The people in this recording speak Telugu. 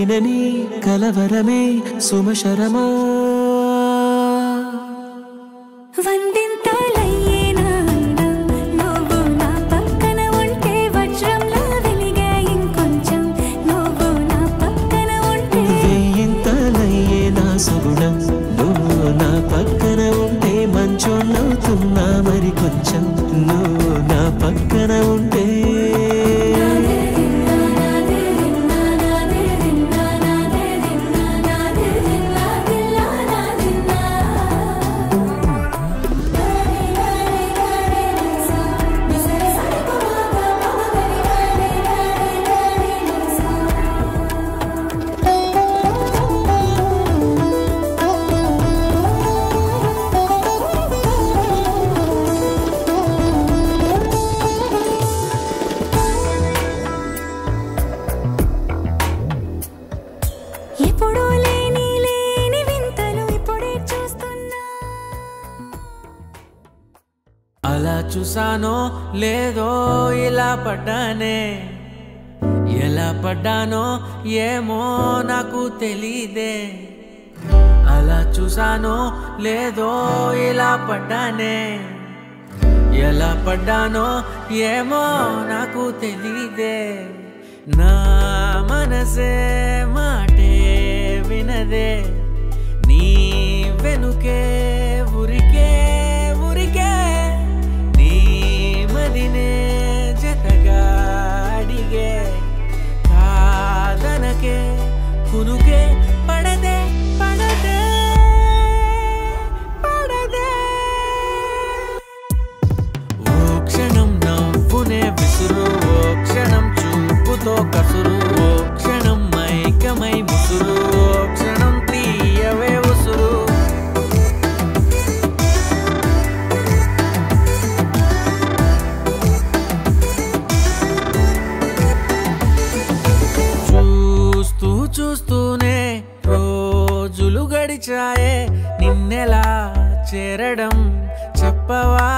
కలిగిన నీ కలవరమే సుమశరమా సుగుణం నువ్వు నా పక్కన ఉంటే మంచోళ్ళవుతున్నా మరి కొంచెం నువ్వు నా పక్కన ఉంటే అలా చూసానో లేదో ఇలా పడ్డానే ఎలా పడ్డానో ఏమో నాకు తెలీదే అలా చూసానో లేదో ఇలా పడ్డానే ఎలా పడ్డానో ఏమో నాకు తెలీదే నా మనసే మాటే వినదే నీ వెనుకే ఉరికే ఉరికే నీ మదినే జతగా అడిగే కాదనకే కునుకే పడదే పడదే పడదే ఓ క్షణం నవ్వునే విసురు ఓ క్షణం చూపుతో కసురు ఓ క్షణం మైకమై ముసురు ఓ క్షణం తీయవే ఉసురు చూస్తూ చూస్తూనే రోజులు గడిచాయే నిన్నెలా చేరడం చెప్పవా